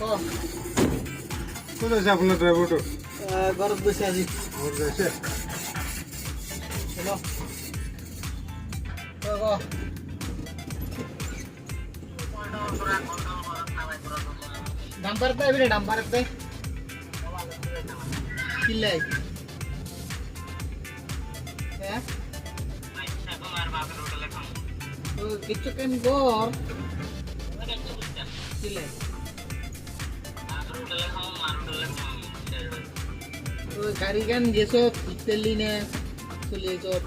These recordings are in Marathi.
ক'ত আছে আপোনাৰ ড্ৰাইভাৰটো? ঘৰত গৈছে আজি। ঘৰত গৈছে? হেল্ল' ডাম্পাৰত আহিবি নে? ডাম্পাৰত কিল্লাই কিছু কেন গর কিল্লাই গাড়ি গান যেসব তেলি নে চলে সব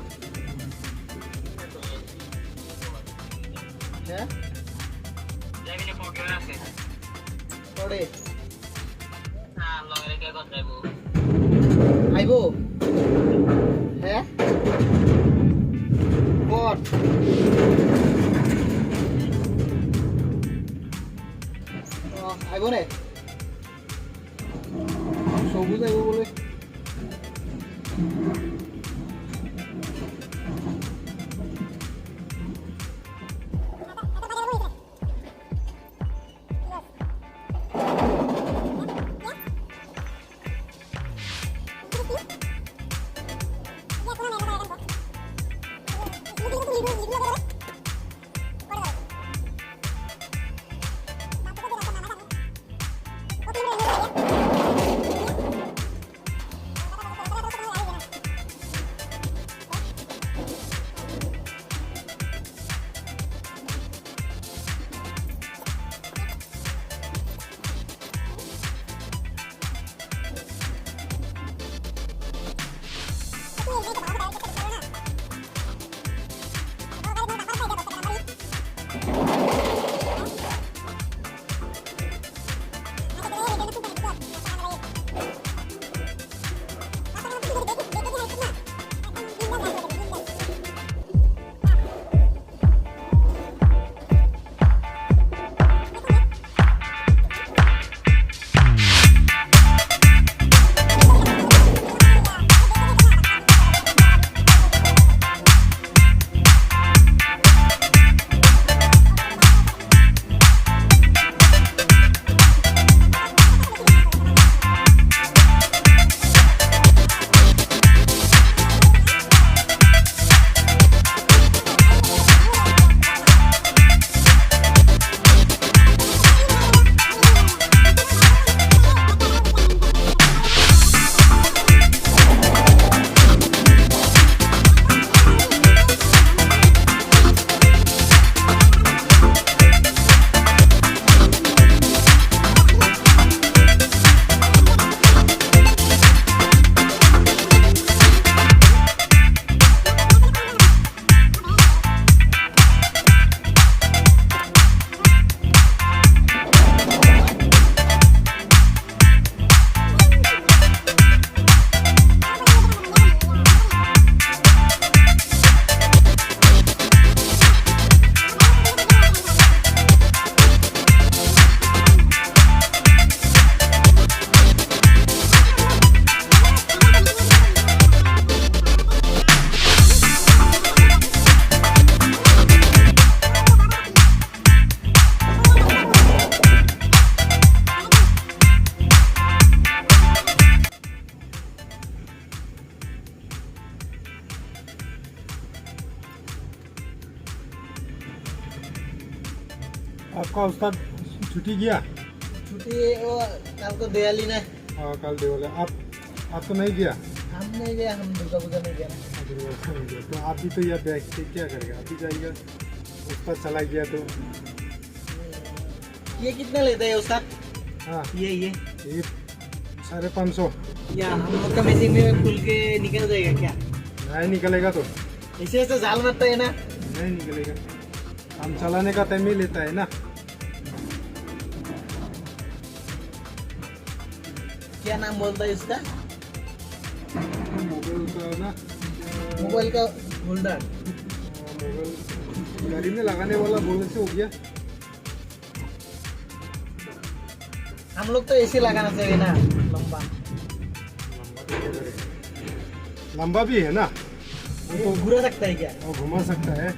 হ্যাঁ পড়ে আইব হ্যাঁ কর আইব নে সবুজ আইব বলে आपका उस्ताद छुट्टी गया? छुट्टी वो कल को दिवाली ना। हाँ कल दिवाली। आप तो नहीं गया? हम नहीं गया, हम दुर्गा पूजा नहीं गया। दुर्गा पूजा नहीं गया तो आप भी तो यहाँ बैठ के क्या करेगा? आप भी जाइएगा। उस्ताद चला गया तो ये कितना लेता है उस्ताद? हाँ ये 550। या हम लोग का मैचिंग में खुल के निकल जाएगा क्या? नहीं निकलेगा तो ऐसे ऐसे जाल मारता है ना? नहीं निकलेगा। हम चलाने का टाइम ही लेता है ना। क्या नाम बोलता है इसका? मोबाइल का ना, मोबाइल का होल्डर। मोबाइल गाड़ी में लगाने वाला बोलने से हो गया। हम लोग तो ऐसे लगाना चाहिए ना, लंबा। लंबा भी है ना, वो घुरा सकता है क्या? वो घुमा सकता है।